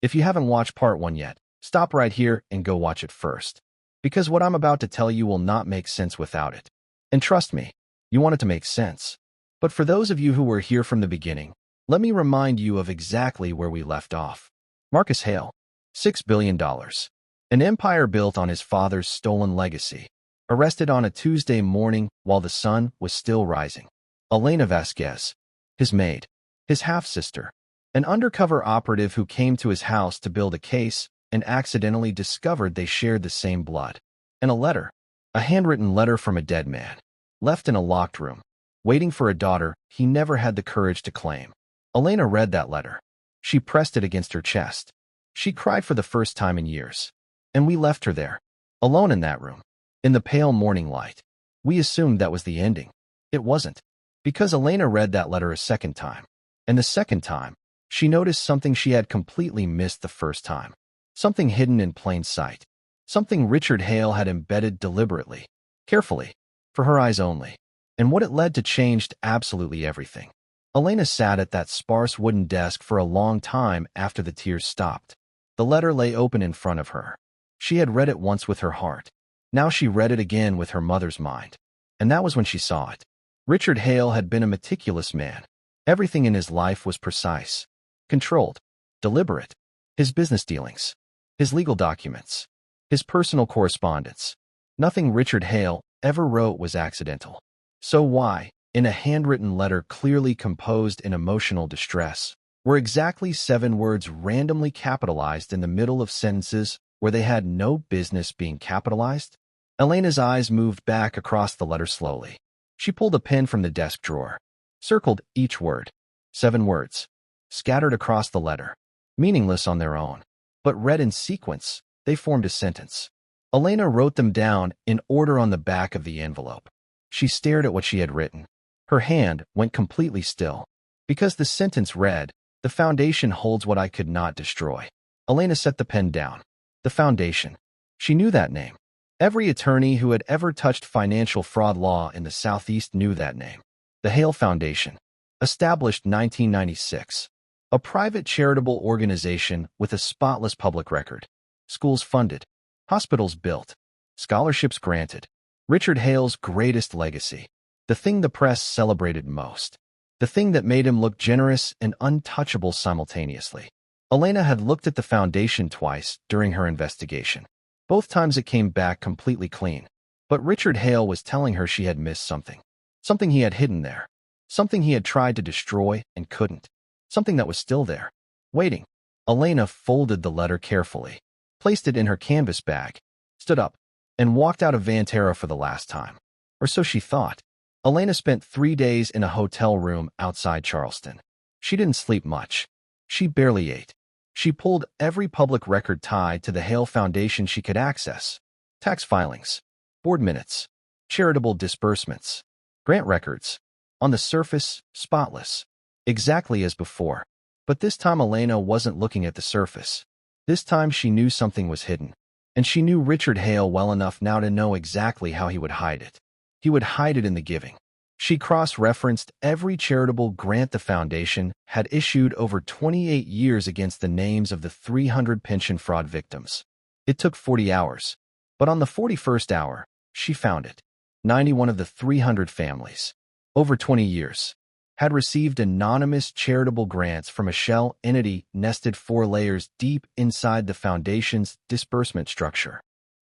If you haven't watched part 1 yet, stop right here and go watch it first. Because what I'm about to tell you will not make sense without it. And trust me, you want it to make sense. But for those of you who were here from the beginning, let me remind you of exactly where we left off. Marcus Hale, $6 billion. An empire built on his father's stolen legacy. Arrested on a Tuesday morning while the sun was still rising. Elena Vasquez, his maid, his half-sister, an undercover operative who came to his house to build a case and accidentally discovered they shared the same blood. And a handwritten letter from a dead man, left in a locked room, waiting for a daughter he never had the courage to claim. Elena read that letter. She pressed it against her chest. She cried for the first time in years. And we left her there, alone in that room, in the pale morning light. We assumed that was the ending. It wasn't. Because Elena read that letter a second time. And the second time, she noticed something she had completely missed the first time. Something hidden in plain sight. Something Richard Hale had embedded deliberately, carefully, for her eyes only. And what it led to changed absolutely everything. Elena sat at that sparse wooden desk for a long time after the tears stopped. The letter lay open in front of her. She had read it once with her heart. Now she read it again with her mother's mind. And that was when she saw it. Richard Hale had been a meticulous man. Everything in his life was precise, controlled, deliberate. His business dealings, his legal documents, his personal correspondence. Nothing Richard Hale ever wrote was accidental. So why, in a handwritten letter clearly composed in emotional distress, were exactly 7 words randomly capitalized in the middle of sentences where they had no business being capitalized? Elena's eyes moved back across the letter slowly. She pulled a pen from the desk drawer, circled each word. 7 words, scattered across the letter, meaningless on their own, but read in sequence, they formed a sentence. Elena wrote them down in order on the back of the envelope. She stared at what she had written. Her hand went completely still. Because the sentence read, "The foundation holds what I could not destroy." Elena set the pen down. The foundation. She knew that name. Every attorney who had ever touched financial fraud law in the Southeast knew that name. The Hale Foundation. Established 1996. A private charitable organization with a spotless public record. Schools funded. Hospitals built. Scholarships granted. Richard Hale's greatest legacy. The thing the press celebrated most. The thing that made him look generous and untouchable simultaneously. Elena had looked at the foundation twice during her investigation. Both times it came back completely clean. But Richard Hale was telling her she had missed something. Something he had hidden there. Something he had tried to destroy and couldn't. Something that was still there, waiting. Elena folded the letter carefully, placed it in her canvas bag, stood up, and walked out of Vantara for the last time. Or so she thought. Elena spent 3 days in a hotel room outside Charleston. She didn't sleep much. She barely ate. She pulled every public record tied to the Hale Foundation she could access. Tax filings, board minutes, charitable disbursements, grant records. On the surface, spotless. Exactly as before. But this time Elena wasn't looking at the surface. This time she knew something was hidden. And she knew Richard Hale well enough now to know exactly how he would hide it. He would hide it in the giving. She cross-referenced every charitable grant the foundation had issued over 28 years against the names of the 300 pension fraud victims. It took 40 hours. But on the 41st hour, she found it. 91 of the 300 families, over 20 years, had received anonymous charitable grants from a shell entity nested 4 layers deep inside the foundation's disbursement structure.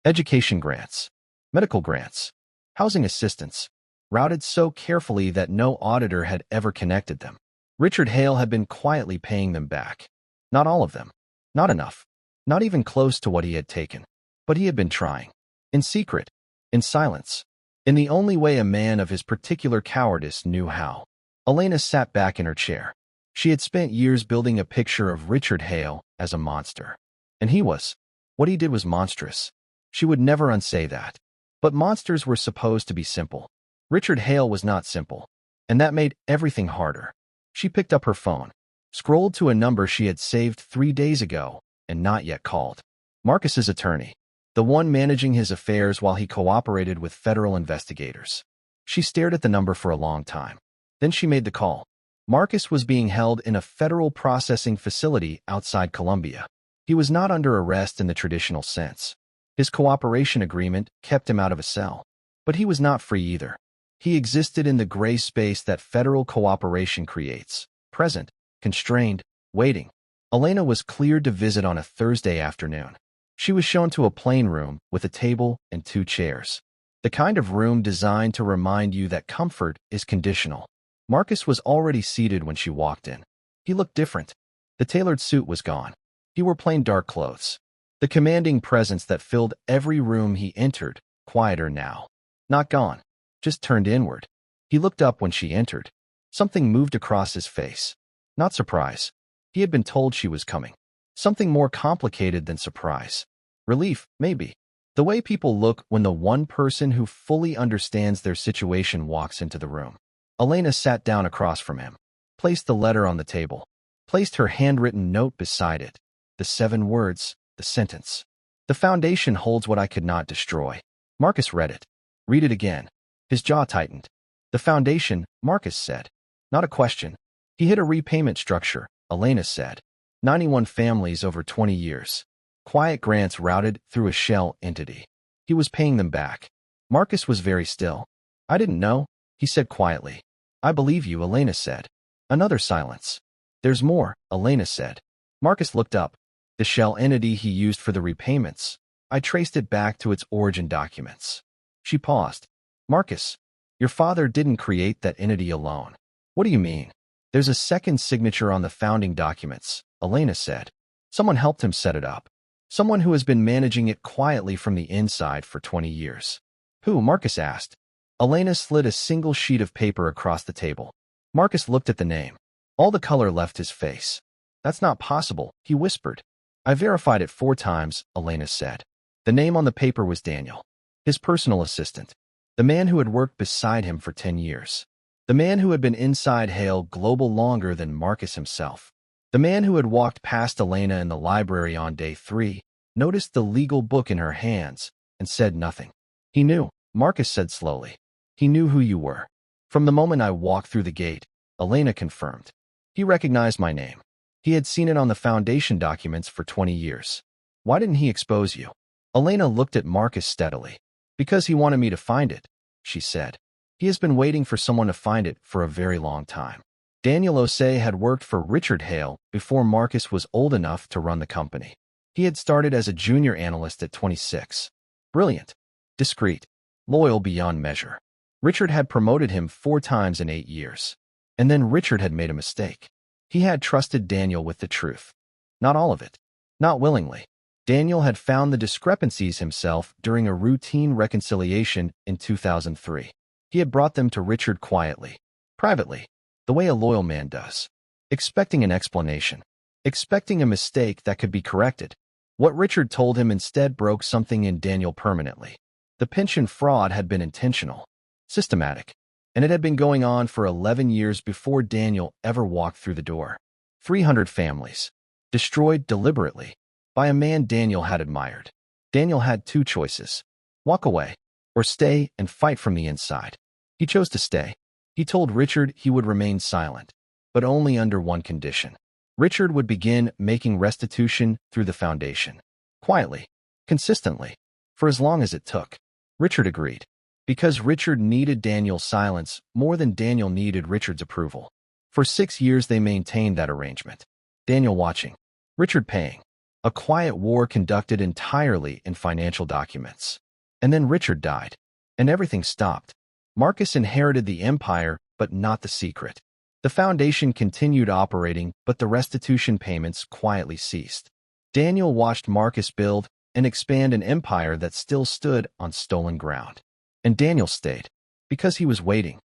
Education grants, medical grants, housing assistance, routed so carefully that no auditor had ever connected them. Richard Hale had been quietly paying them back. Not all of them. Not enough. Not even close to what he had taken. But he had been trying. In secret. In silence. In the only way a man of his particular cowardice knew how. Elena sat back in her chair. She had spent years building a picture of Richard Hale as a monster. And he was. What he did was monstrous. She would never unsay that. But monsters were supposed to be simple. Richard Hale was not simple. And that made everything harder. She picked up her phone, scrolled to a number she had saved 3 days ago and not yet called. Marcus's attorney. The one managing his affairs while he cooperated with federal investigators. She stared at the number for a long time. Then she made the call. Marcus was being held in a federal processing facility outside Columbia. He was not under arrest in the traditional sense. His cooperation agreement kept him out of a cell. But he was not free either. He existed in the gray space that federal cooperation creates. Present, constrained, waiting. Elena was cleared to visit on a Thursday afternoon. She was shown to a plain room with a table and 2 chairs. The kind of room designed to remind you that comfort is conditional. Marcus was already seated when she walked in. He looked different. The tailored suit was gone. He wore plain dark clothes. The commanding presence that filled every room he entered, quieter now. Not gone, just turned inward. He looked up when she entered. Something moved across his face. Not surprise. He had been told she was coming. Something more complicated than surprise. Relief, maybe. The way people look when the one person who fully understands their situation walks into the room. Elena sat down across from him, placed the letter on the table, placed her handwritten note beside it. The 7 words, the sentence. The foundation holds what I could not destroy. Marcus read it. Read it again. His jaw tightened. The foundation, Marcus said. Not a question. He hit a repayment structure, Elena said. 91 families over 20 years. Quiet grants routed through a shell entity. He was paying them back. Marcus was very still. I didn't know, he said quietly. I believe you, Elena said. Another silence. There's more, Elena said. Marcus looked up. The shell entity he used for the repayments. I traced it back to its origin documents. She paused. Marcus, your father didn't create that entity alone. What do you mean? There's a second signature on the founding documents, Elena said. Someone helped him set it up. Someone who has been managing it quietly from the inside for 20 years. Who? Marcus asked. Elena slid a single sheet of paper across the table. Marcus looked at the name. All the color left his face. That's not possible, he whispered. I verified it 4 times, Elena said. The name on the paper was Daniel. His personal assistant. The man who had worked beside him for 10 years. The man who had been inside Hale Global longer than Marcus himself. The man who had walked past Elena in the library on day 3, noticed the legal book in her hands, and said nothing. He knew, Marcus said slowly. He knew who you were. From the moment I walked through the gate, Elena confirmed. He recognized my name. He had seen it on the foundation documents for 20 years. Why didn't he expose you? Elena looked at Marcus steadily. Because he wanted me to find it, she said. He has been waiting for someone to find it for a very long time. Daniel Osei had worked for Richard Hale before Marcus was old enough to run the company. He had started as a junior analyst at 26. Brilliant, discreet, loyal beyond measure. Richard had promoted him 4 times in 8 years. And then Richard had made a mistake. He had trusted Daniel with the truth. Not all of it. Not willingly. Daniel had found the discrepancies himself during a routine reconciliation in 2003. He had brought them to Richard quietly, privately, the way a loyal man does, expecting an explanation, expecting a mistake that could be corrected. What Richard told him instead broke something in Daniel permanently. The pension fraud had been intentional, systematic, and it had been going on for 11 years before Daniel ever walked through the door. 300 families, destroyed deliberately, by a man Daniel had admired. Daniel had 2 choices: walk away, or stay and fight from the inside. He chose to stay. He told Richard he would remain silent, but only under one condition. Richard would begin making restitution through the foundation. Quietly, consistently, for as long as it took. Richard agreed. Because Richard needed Daniel's silence more than Daniel needed Richard's approval. For 6 years they maintained that arrangement. Daniel watching. Richard paying. A quiet war conducted entirely in financial documents. And then Richard died. And everything stopped. Marcus inherited the empire, but not the secret. The foundation continued operating, but the restitution payments quietly ceased. Daniel watched Marcus build and expand an empire that still stood on stolen ground. And Daniel stayed, because he was waiting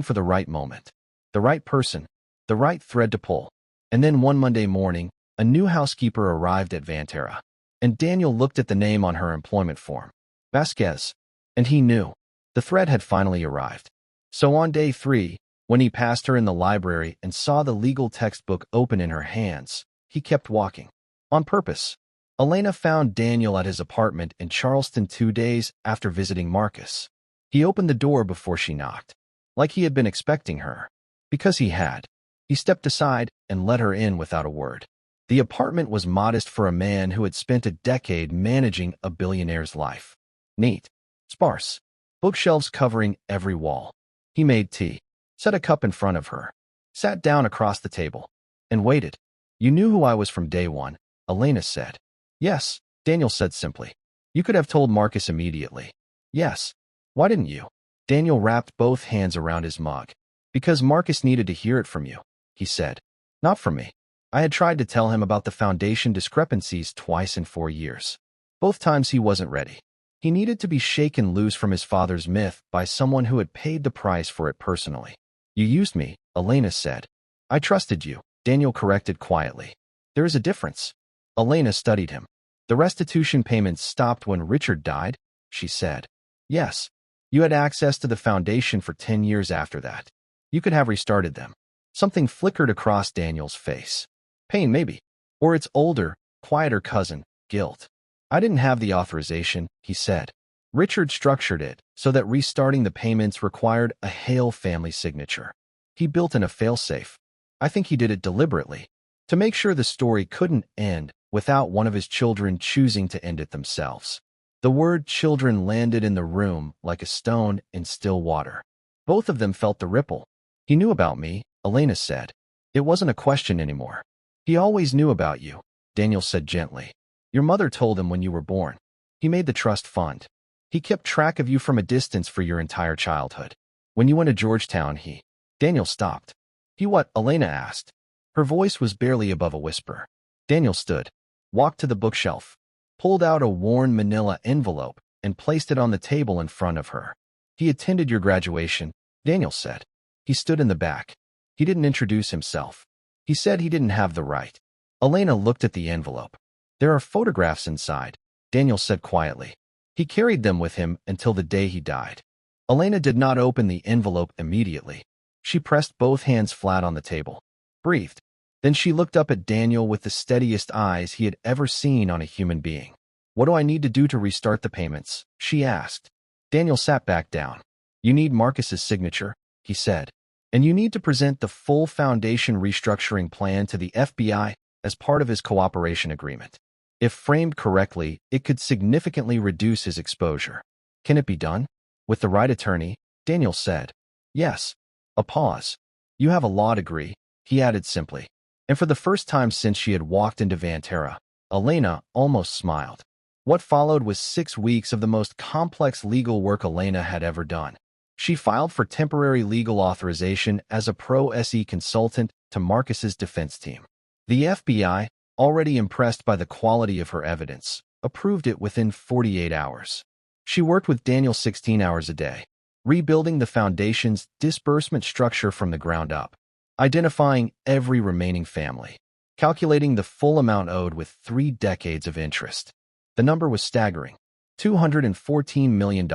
for the right moment, the right person, the right thread to pull. And then one Monday morning, a new housekeeper arrived at Vantara, and Daniel looked at the name on her employment form, Vasquez, and he knew. The thread had finally arrived. So on day 3, when he passed her in the library and saw the legal textbook open in her hands, he kept walking. On purpose. Elena found Daniel at his apartment in Charleston 2 days after visiting Marcus. He opened the door before she knocked, like he had been expecting her. Because he had. He stepped aside and let her in without a word. The apartment was modest for a man who had spent a decade managing a billionaire's life. Neat, sparse, bookshelves covering every wall. He made tea, set a cup in front of her, sat down across the table, and waited. "You knew who I was from day one," Elena said. "Yes," Daniel said simply. "You could have told Marcus immediately." "Yes. Why didn't you?" Daniel wrapped both hands around his mug. "Because Marcus needed to hear it from you," he said. "Not from me. I had tried to tell him about the foundation discrepancies twice in 4 years. Both times he wasn't ready. He needed to be shaken loose from his father's myth by someone who had paid the price for it personally." "You used me," Elena said. "I trusted you," Daniel corrected quietly. "There is a difference." Elena studied him. "The restitution payments stopped when Richard died," she said. "Yes. You had access to the foundation for 10 years after that. You could have restarted them." Something flickered across Daniel's face. Pain, maybe. Or its older, quieter cousin, guilt. "I didn't have the authorization," he said. "Richard structured it so that restarting the payments required a Hale family signature. He built in a failsafe. I think he did it deliberately, to make sure the story couldn't end without one of his children choosing to end it themselves." The word children landed in the room like a stone in still water. Both of them felt the ripple. "He knew about me," Elena said. "It wasn't a question anymore." "He always knew about you," Daniel said gently. "Your mother told him when you were born. He made the trust fund. He kept track of you from a distance for your entire childhood. When you went to Georgetown, he—" Daniel stopped. "He what?" Elena asked. Her voice was barely above a whisper. Daniel stood, walked to the bookshelf, pulled out a worn manila envelope, and placed it on the table in front of her. "He attended your graduation," Daniel said. "He stood in the back. He didn't introduce himself. He said he didn't have the right." Elena looked at the envelope. "There are photographs inside," Daniel said quietly. "He carried them with him until the day he died." Elena did not open the envelope immediately. She pressed both hands flat on the table, breathed. Then she looked up at Daniel with the steadiest eyes he had ever seen on a human being. "What do I need to do to restart the payments?" she asked. Daniel sat back down. "You need Marcus's signature," he said. "And you need to present the full foundation restructuring plan to the FBI as part of his cooperation agreement. If framed correctly, it could significantly reduce his exposure." "Can it be done?" "With the right attorney," Daniel said. "Yes." A pause. "You have a law degree," he added simply. And for the first time since she had walked into Vantara, Elena almost smiled. What followed was 6 weeks of the most complex legal work Elena had ever done. She filed for temporary legal authorization as a pro-SE consultant to Marcus's defense team. The FBI, already impressed by the quality of her evidence, approved it within 48 hours. She worked with Daniel 16 hours a day, rebuilding the foundation's disbursement structure from the ground up, identifying every remaining family, calculating the full amount owed with 3 decades of interest. The number was staggering: $214 million.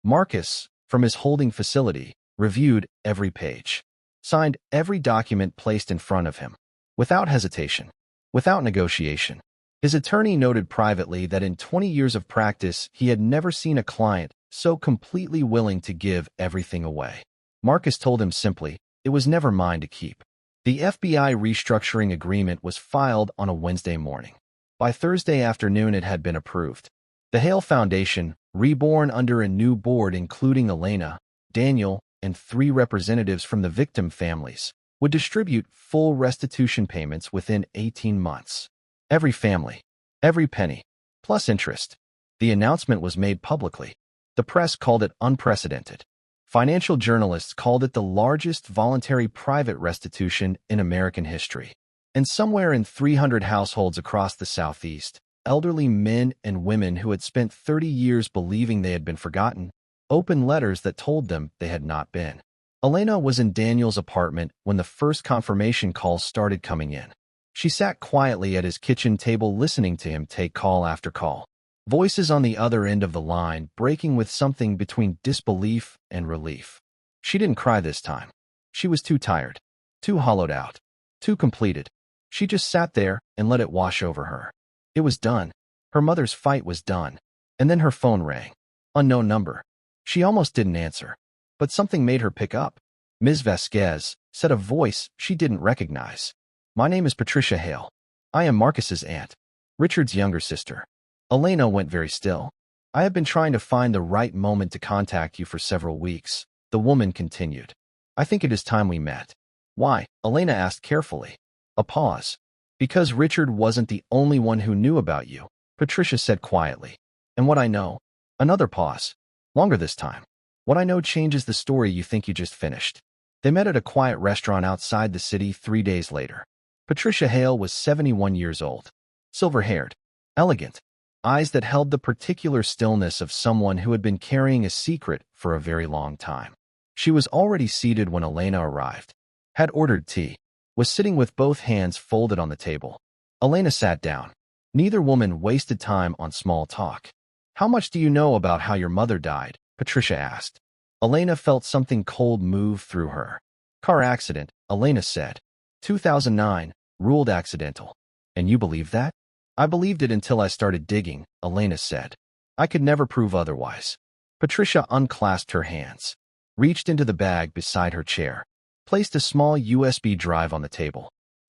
Marcus, from his holding facility, reviewed every page, signed every document placed in front of him, without hesitation, without negotiation. His attorney noted privately that in 20 years of practice, he had never seen a client so completely willing to give everything away. Marcus told him simply, it was never mine to keep. The FBI restructuring agreement was filed on a Wednesday morning. By Thursday afternoon, it had been approved. The Hale Foundation, reborn under a new board including Elena, Daniel, and 3 representatives from the victim families, would distribute full restitution payments within 18 months. Every family, every penny, plus interest. The announcement was made publicly. The press called it unprecedented. Financial journalists called it the largest voluntary private restitution in American history. And somewhere in 300 households across the Southeast, elderly men and women who had spent 30 years believing they had been forgotten, opened letters that told them they had not been. Elena was in Daniel's apartment when the first confirmation calls started coming in. She sat quietly at his kitchen table listening to him take call after call. Voices on the other end of the line breaking with something between disbelief and relief. She didn't cry this time. She was too tired, too hollowed out, too completed. She just sat there and let it wash over her. It was done. Her mother's fight was done. And then her phone rang. Unknown number. She almost didn't answer. But something made her pick up. "Ms. Vasquez," said a voice she didn't recognize. "My name is Patricia Hale. I am Marcus's aunt, Richard's younger sister. Elena went very still. I have been trying to find the right moment to contact you for several weeks, the woman continued. I think it is time we met. Why? Elena asked carefully. A pause. Because Richard wasn't the only one who knew about you, Patricia said quietly. And what I know? Another pause. Longer this time. What I know changes the story you think you just finished. They met at a quiet restaurant outside the city 3 days later. Patricia Hale was 71 years old. Silver-haired. Elegant. Eyes that held the particular stillness of someone who had been carrying a secret for a very long time. She was already seated when Elena arrived. Had ordered tea. Was sitting with both hands folded on the table. Elena sat down. Neither woman wasted time on small talk. How much do you know about how your mother died? Patricia asked. Elena felt something cold move through her. Car accident, Elena said. 2009, ruled accidental. And you believe that? I believed it until I started digging, Elena said. I could never prove otherwise. Patricia unclasped her hands, reached into the bag beside her chair, placed a small USB drive on the table.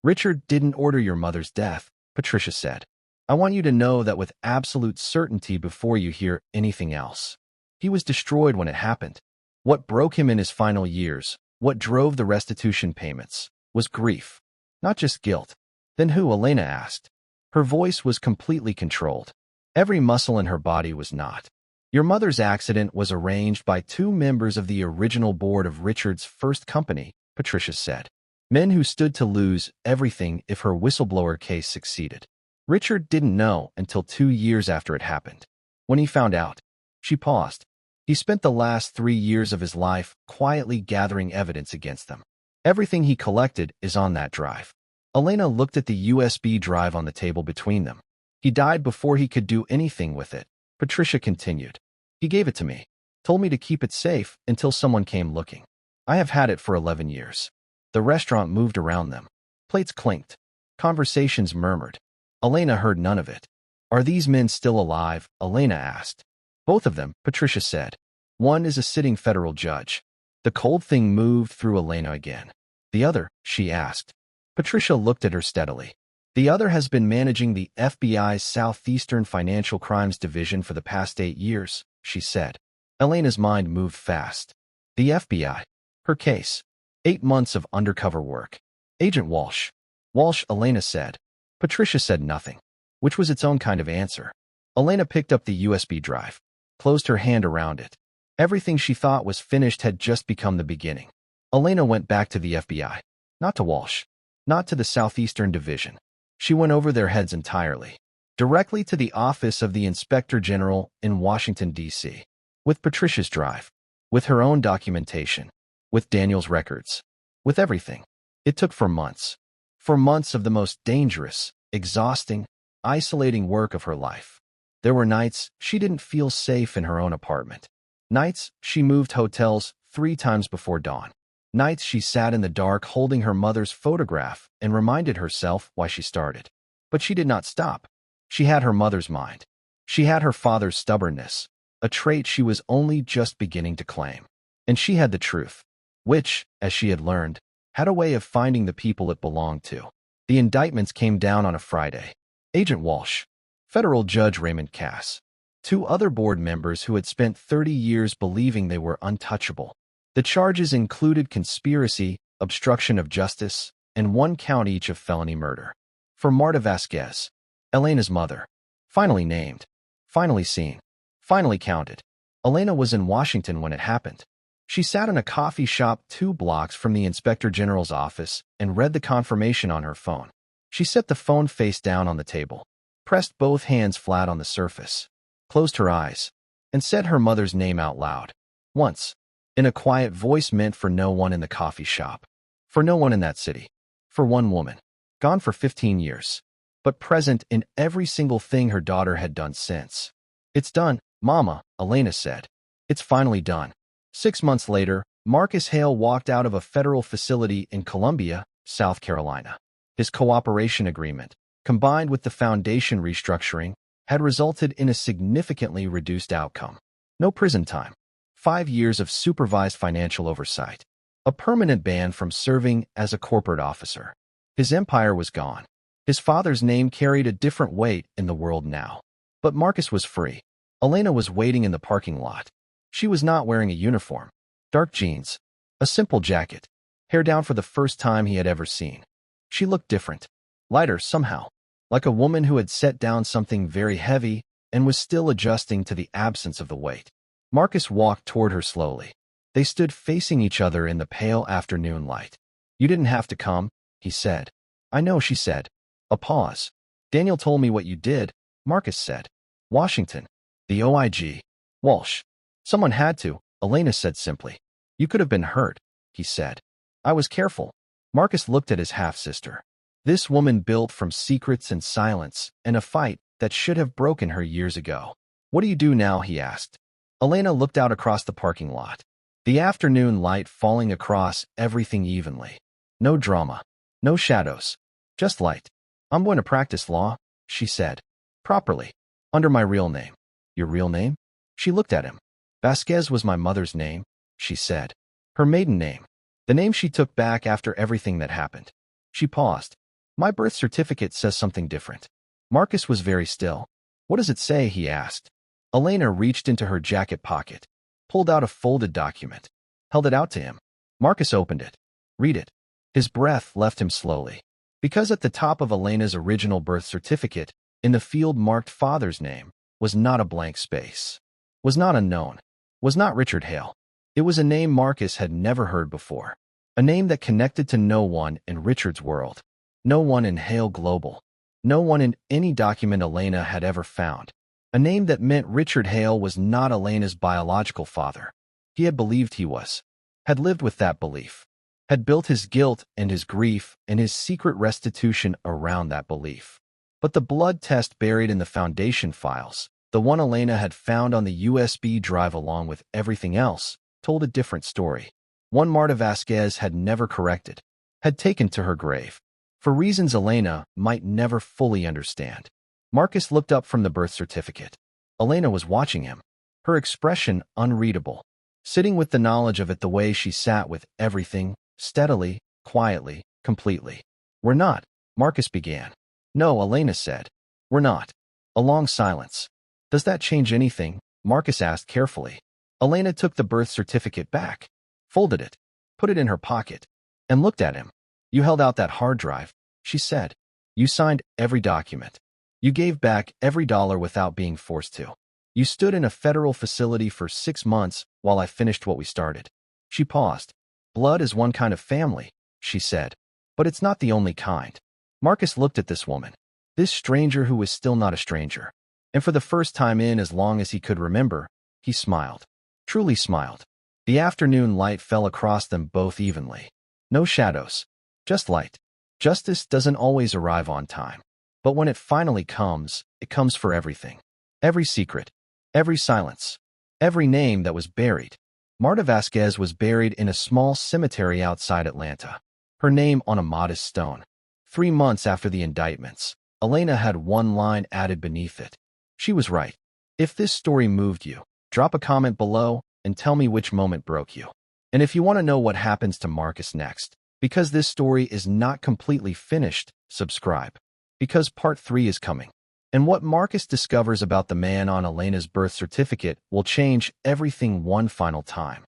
Richard didn't order your mother's death, Patricia said. I want you to know that with absolute certainty before you hear anything else. He was destroyed when it happened. What broke him in his final years, what drove the restitution payments, was grief, not just guilt. Then who? Elena asked. Her voice was completely controlled. Every muscle in her body was not. Your mother's accident was arranged by 2 members of the original board of Richard's first company, Patricia said. Men who stood to lose everything if her whistleblower case succeeded. Richard didn't know until 2 years after it happened. When he found out, she paused. He spent the last 3 years of his life quietly gathering evidence against them. Everything he collected is on that drive. Elena looked at the USB drive on the table between them. He died before he could do anything with it, Patricia continued. He gave it to me, told me to keep it safe until someone came looking. I have had it for 11 years. The restaurant moved around them. Plates clinked. Conversations murmured. Elena heard none of it. Are these men still alive? Elena asked. Both of them, Patricia said. One is a sitting federal judge. The cold thing moved through Elena again. The other, she asked. Patricia looked at her steadily. The other has been managing the FBI's Southeastern Financial Crimes Division for the past 8 years, she said. Elena's mind moved fast. The FBI. Her case. 8 months of undercover work. Agent Walsh. Walsh, Elena said. Patricia said nothing, which was its own kind of answer. Elena picked up the USB drive, closed her hand around it. Everything she thought was finished had just become the beginning. Elena went back to the FBI. Not to Walsh. Not to the Southeastern Division. She went over their heads entirely. Directly to the office of the Inspector General in Washington, D.C. With Patricia's drive. With her own documentation. With Daniel's records. With everything. It took 4 months. 4 months of the most dangerous, exhausting, isolating work of her life. There were nights she didn't feel safe in her own apartment. Nights she moved hotels 3 times before dawn. Nights she sat in the dark holding her mother's photograph and reminded herself why she started. But she did not stop. She had her mother's mind. She had her father's stubbornness, a trait she was only just beginning to claim. And she had the truth, which, as she had learned, had a way of finding the people it belonged to. The indictments came down on a Friday. Agent Walsh, Federal Judge Raymond Cass, 2 other board members who had spent 30 years believing they were untouchable. The charges included conspiracy, obstruction of justice, and 1 count each of felony murder. For Marta Vasquez, Elena's mother, finally named, finally seen, finally counted. Elena was in Washington when it happened. She sat in a coffee shop 2 blocks from the Inspector General's office and read the confirmation on her phone. She set the phone face down on the table, pressed both hands flat on the surface, closed her eyes, and said her mother's name out loud. Once, in a quiet voice meant for no one in the coffee shop, for no one in that city, for one woman, gone for 15 years, but present in every single thing her daughter had done since. It's done, Mama, Elena said. It's finally done. 6 months later, Marcus Hale walked out of a federal facility in Columbia, South Carolina. His cooperation agreement, combined with the foundation restructuring, had resulted in a significantly reduced outcome. No prison time. 5 years of supervised financial oversight. A permanent ban from serving as a corporate officer. His empire was gone. His father's name carried a different weight in the world now. But Marcus was free. Elena was waiting in the parking lot. She was not wearing a uniform. Dark jeans, a simple jacket, hair down for the first time he had ever seen. She looked different, lighter somehow, like a woman who had set down something very heavy and was still adjusting to the absence of the weight. Marcus walked toward her slowly. They stood facing each other in the pale afternoon light. "You didn't have to come," he said. "I know," she said. A pause. "Daniel told me what you did," Marcus said. "Washington. The OIG. Walsh. Someone had to," Elena said simply. "You could have been hurt," he said. "I was careful." Marcus looked at his half-sister. This woman built from secrets and silence and a fight that should have broken her years ago. "What do you do now?" he asked. Elena looked out across the parking lot. The afternoon light falling across everything evenly. No drama. No shadows. Just light. "I'm going to practice law," she said. "Properly. Under my real name." "Your real name?" She looked at him. "Vasquez was my mother's name," she said. Her maiden name. The name she took back after everything that happened. She paused. "My birth certificate says something different." Marcus was very still. "What does it say?" he asked. Elena reached into her jacket pocket, pulled out a folded document, held it out to him. Marcus opened it. "Read it." His breath left him slowly. Because at the top of Elena's original birth certificate, in the field marked father's name, was not a blank space. Was not unknown. Was not Richard Hale. It was a name Marcus had never heard before. A name that connected to no one in Richard's world. No one in Hale Global. No one in any document Elena had ever found. A name that meant Richard Hale was not Elena's biological father. He had believed he was. Had lived with that belief. Had built his guilt and his grief and his secret restitution around that belief. But the blood test buried in the foundation files, the one Elena had found on the USB drive along with everything else, told a different story. One Marta Vasquez had never corrected. Had taken to her grave. For reasons Elena might never fully understand. Marcus looked up from the birth certificate. Elena was watching him, her expression unreadable, sitting with the knowledge of it the way she sat with everything, steadily, quietly, completely. "We're not," Marcus began. "No," Elena said. "We're not." A long silence. "Does that change anything?" Marcus asked carefully. Elena took the birth certificate back, folded it, put it in her pocket, and looked at him. "You held out that hard drive," she said. "You signed every document. You gave back every dollar without being forced to. You stood in a federal facility for 6 months while I finished what we started." She paused. "Blood is one kind of family," she said, "but it's not the only kind." Marcus looked at this woman, this stranger who was still not a stranger, and for the first time in as long as he could remember, he smiled. Truly smiled. The afternoon light fell across them both evenly. No shadows. Just light. Justice doesn't always arrive on time. But when it finally comes, it comes for everything. Every secret. Every silence. Every name that was buried. Marta Vasquez was buried in a small cemetery outside Atlanta. Her name on a modest stone. 3 months after the indictments, Elena had one line added beneath it. She was right. If this story moved you, drop a comment below and tell me which moment broke you. And if you want to know what happens to Marcus next, because this story is not completely finished, subscribe. Because part 3 is coming. And what Marcus discovers about the man on Elena's birth certificate will change everything one final time.